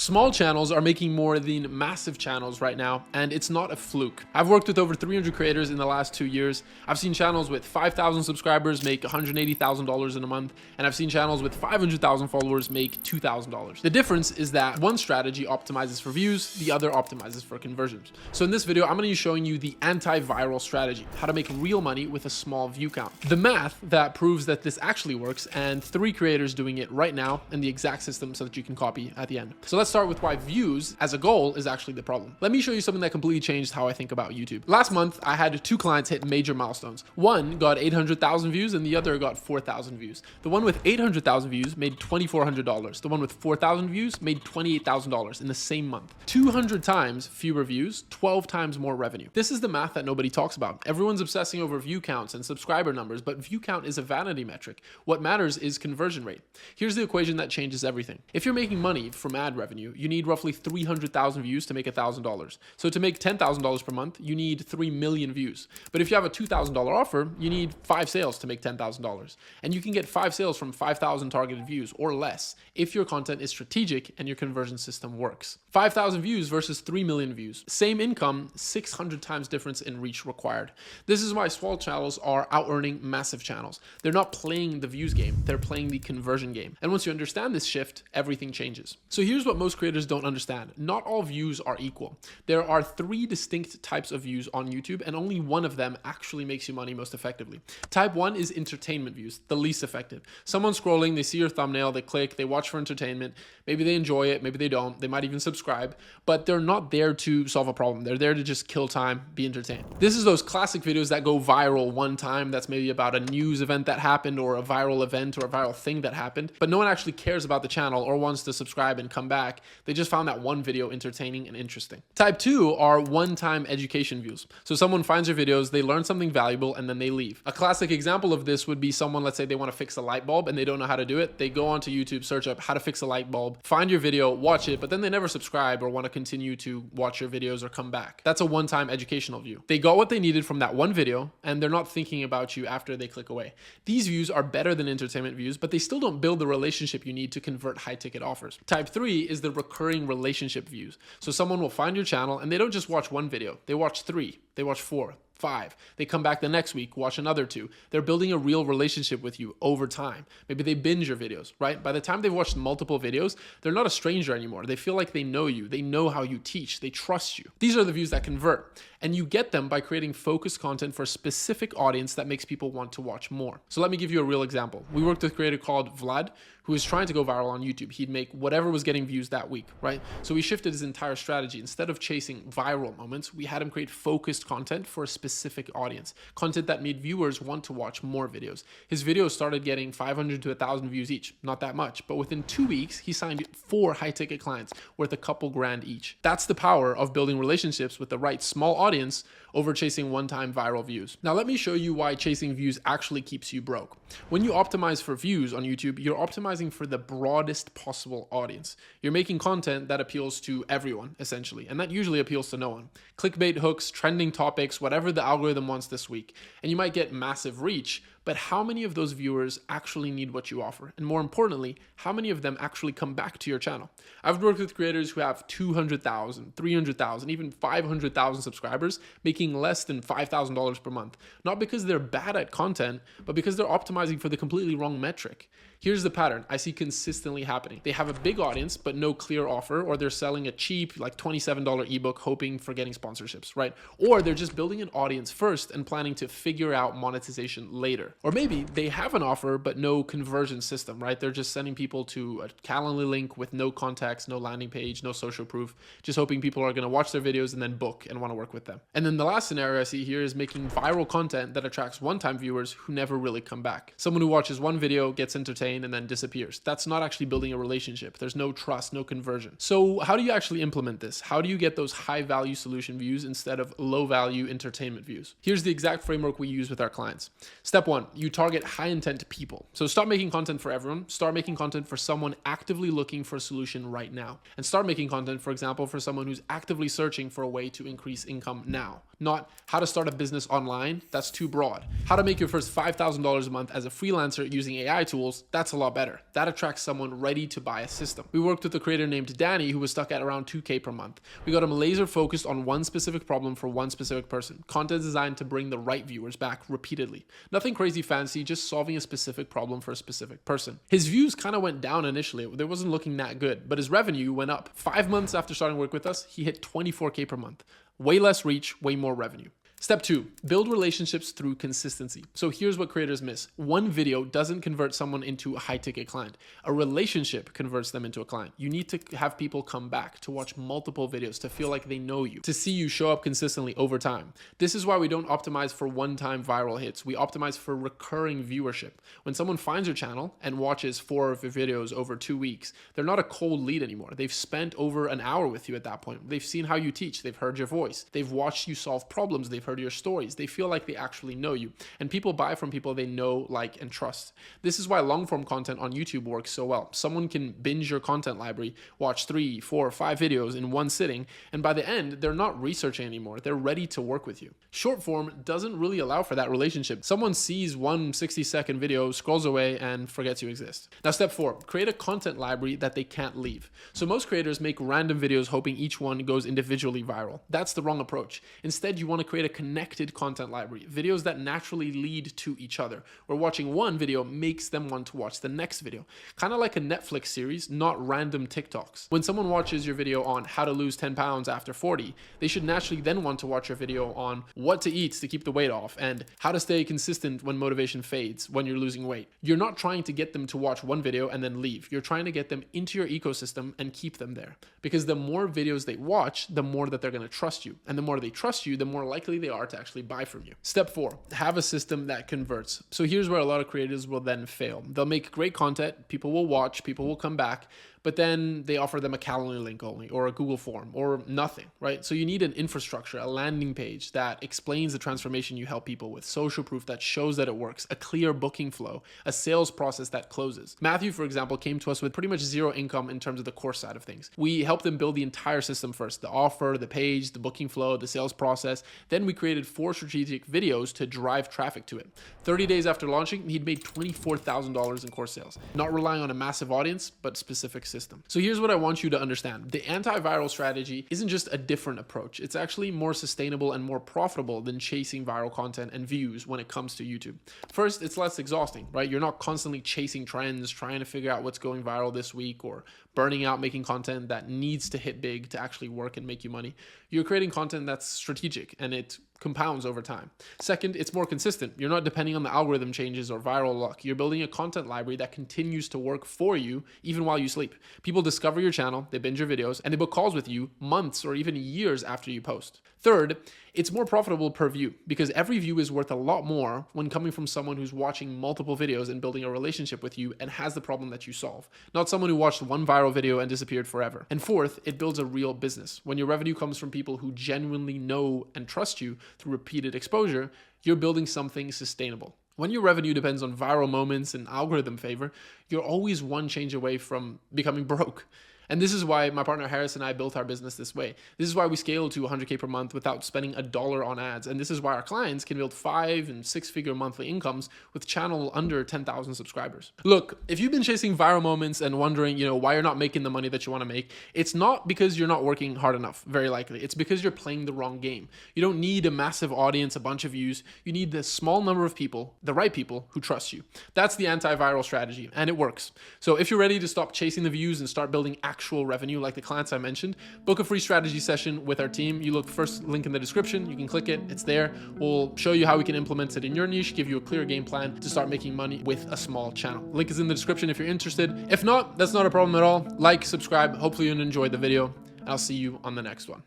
Small channels are making more than massive channels right now, and it's not a fluke. I've worked with over 300 creators in the last 2 years. I've seen channels with 5,000 subscribers make $180,000 in a month, and I've seen channels with 500,000 followers make $2,000. The difference is that one strategy optimizes for views, the other optimizes for conversions. So in this video, I'm going to be showing you the anti-viral strategy, how to make real money with a small view count. The math that proves that this actually works, and 3 creators doing it right now, and the exact system so that you can copy at the end. So let's start with why views as a goal is actually the problem. Let me show you something that completely changed how I think about YouTube. Last month, I had 2 clients hit major milestones. One got 800,000 views and the other got 4,000 views. The one with 800,000 views made $2,400. The one with 4,000 views made $28,000 in the same month. 200 times fewer views, 12 times more revenue. This is the math that nobody talks about. Everyone's obsessing over view counts and subscriber numbers, but view count is a vanity metric. What matters is conversion rate. Here's the equation that changes everything. If you're making money from ad revenue, you need roughly 300,000 views to make $1,000. So to make $10,000 per month, you need 3 million views. But if you have a $2,000 offer, you need 5 sales to make $10,000. And you can get 5 sales from 5,000 targeted views or less if your content is strategic and your conversion system works. 5,000 views versus 3 million views. Same income, 600 times difference in reach required. This is why small channels are out-earning massive channels. They're not playing the views game, they're playing the conversion game. And once you understand this shift, everything changes. So here's what most creators don't understand. Not all views are equal. There are 3 distinct types of views on YouTube, and only one of them actually makes you money most effectively. Type 1 is entertainment views, the least effective. Someone scrolling, they see your thumbnail, they click, they watch for entertainment. Maybe they enjoy it, maybe they don't. They might even subscribe, but they're not there to solve a problem. They're there to just kill time, be entertained. This is those classic videos that go viral one time. That's maybe about a news event that happened or a viral event or a viral thing that happened, but no one actually cares about the channel or wants to subscribe and come back. They just found that one video entertaining and interesting. Type 2 are one-time education views. So someone finds your videos, they learn something valuable, and then they leave. A classic example of this would be someone, let's say they want to fix a light bulb and they don't know how to do it. They go onto YouTube, search up how to fix a light bulb, find your video, watch it, but then they never subscribe or want to continue to watch your videos or come back. That's a one-time educational view. They got what they needed from that one video and they're not thinking about you after they click away. These views are better than entertainment views, but they still don't build the relationship you need to convert high-ticket offers. Type 3 is the recurring relationship views. So someone will find your channel and they don't just watch one video, they watch 3, they watch 4, 5. They come back the next week, watch another 2. They're building a real relationship with you over time. Maybe they binge your videos, right? By the time they've watched multiple videos, they're not a stranger anymore. They feel like they know you. They know how you teach. They trust you. These are the views that convert. And you get them by creating focused content for a specific audience that makes people want to watch more. So let me give you a real example. We worked with a creator called Vlad, who was trying to go viral on YouTube. He'd make whatever was getting views that week, right? So we shifted his entire strategy. Instead of chasing viral moments, we had him create focused content for a specific audience, content that made viewers want to watch more videos. His videos started getting 500 to 1,000 views each, not that much, but within 2 weeks, he signed 4 high-ticket clients worth a couple grand each. That's the power of building relationships with the right small audience over chasing one-time viral views. Now let me show you why chasing views actually keeps you broke. When you optimize for views on YouTube, you're optimizing for the broadest possible audience. You're making content that appeals to everyone, essentially, and that usually appeals to no one. Clickbait hooks, trending topics, whatever the algorithm wants this week. And you might get massive reach, but how many of those viewers actually need what you offer? And more importantly, how many of them actually come back to your channel? I've worked with creators who have 200,000, 300,000, even 500,000 subscribers, making less than $5,000 per month. Not because they're bad at content, but because they're optimizing for the completely wrong metric. Here's the pattern I see consistently happening. They have a big audience, but no clear offer, or they're selling a cheap, like $27 ebook, hoping for getting sponsorships, right? Or they're just building an audience first and planning to figure out monetization later. Or maybe they have an offer, but no conversion system, right? They're just sending people to a Calendly link with no contacts, no landing page, no social proof, just hoping people are going to watch their videos and then book and want to work with them. And then the last scenario I see here is making viral content that attracts one-time viewers who never really come back. Someone who watches one video, gets entertained, and then disappears. That's not actually building a relationship. There's no trust, no conversion. So how do you actually implement this? How do you get those high-value solution views instead of low-value entertainment views? Here's the exact framework we use with our clients. Step 1, you target high-intent people. So stop making content for everyone. Start making content for someone actively looking for a solution right now. And start making content, for example, for someone who's actively searching for a way to increase income now. not how to start a business online. That's too broad. How to make your first $5,000 a month as a freelancer using AI tools. That's a lot better. That attracts someone ready to buy a system. We worked with a creator named Danny who was stuck at around 2K per month. We got him laser focused on one specific problem for one specific person. Content designed to bring the right viewers back repeatedly. Nothing crazy fancy, just solving a specific problem for a specific person. His views kind of went down initially. They wasn't looking that good, but his revenue went up. 5 months after starting work with us, he hit 24K per month. Way less reach, way more revenue. Step 2, build relationships through consistency. So here's what creators miss. One video doesn't convert someone into a high-ticket client. A relationship converts them into a client. You need to have people come back to watch multiple videos, to feel like they know you, to see you show up consistently over time. This is why we don't optimize for one-time viral hits. We optimize for recurring viewership. When someone finds your channel and watches 4 of your videos over 2 weeks, they're not a cold lead anymore. They've spent over an hour with you at that point. They've seen how you teach. They've heard your voice. They've watched you solve problems. They've heard your stories. They feel like they actually know you, and people buy from people they know, like, and trust. This is why long form content on YouTube works so well. Someone can binge your content library, watch 3, 4, 5 videos in one sitting, and by the end, they're not researching anymore. They're ready to work with you. Short form doesn't really allow for that relationship. Someone sees one 60-second video, scrolls away, and forgets you exist. Now, step 4, create a content library that they can't leave. So most creators make random videos hoping each one goes individually viral. That's the wrong approach. Instead, you want to create a connected content library, videos that naturally lead to each other, where watching one video makes them want to watch the next video. Kind of like a Netflix series, not random TikToks. When someone watches your video on how to lose 10 pounds after 40, they should naturally then want to watch your video on what to eat to keep the weight off and how to stay consistent when motivation fades when you're losing weight. You're not trying to get them to watch one video and then leave. You're trying to get them into your ecosystem and keep them there. Because the more videos they watch, the more that they're going to trust you. And the more they trust you, the more likely they are to actually buy from you. Step 4, have a system that converts. So here's where a lot of creators will then fail. They'll make great content, people will watch, people will come back, but then they offer them a Calendly link only, or a Google form, or nothing, right? So you need an infrastructure, a landing page that explains the transformation you help people with, social proof that shows that it works, a clear booking flow, a sales process that closes. Matthew, for example, came to us with pretty much zero income in terms of the course side of things. We helped him build the entire system first, the offer, the page, the booking flow, the sales process. Then we created 4 strategic videos to drive traffic to it. 30 days after launching, he'd made $24,000 in course sales, not relying on a massive audience, but specific system. So here's what I want you to understand. The antiviral strategy isn't just a different approach. It's actually more sustainable and more profitable than chasing viral content and views when it comes to YouTube. First, it's less exhausting, right? You're not constantly chasing trends, trying to figure out what's going viral this week, or burning out making content that needs to hit big to actually work and make you money. You're creating content that's strategic and it compounds over time. Second, it's more consistent. You're not depending on the algorithm changes or viral luck. You're building a content library that continues to work for you even while you sleep. People discover your channel, they binge your videos, and they book calls with you months or even years after you post. Third, it's more profitable per view because every view is worth a lot more when coming from someone who's watching multiple videos and building a relationship with you and has the problem that you solve, not someone who watched one viral video and disappeared forever. And fourth, it builds a real business. When your revenue comes from people who genuinely know and trust you through repeated exposure, you're building something sustainable. When your revenue depends on viral moments and algorithm favor, you're always one change away from becoming broke. And this is why my partner Harris and I built our business this way. This is why we scale to 100K per month without spending $1 on ads. And this is why our clients can build 5- and 6-figure monthly incomes with channel under 10,000 subscribers. Look, if you've been chasing viral moments and wondering, why you're not making the money that you want to make, it's not because you're not working hard enough, very likely. It's because you're playing the wrong game. You don't need a massive audience, a bunch of views. You need the small number of people, the right people who trust you. That's the antiviral strategy, and it works. So if you're ready to stop chasing the views and start building actual revenue like the clients I mentioned, book a free strategy session with our team. You look first, link in the description, you can click it, it's there. We'll show you how we can implement it in your niche, give you a clear game plan to start making money with a small channel. Link is in the description if you're interested. If not, that's not a problem at all. Like, subscribe, hopefully you enjoyed the video, and I'll see you on the next one.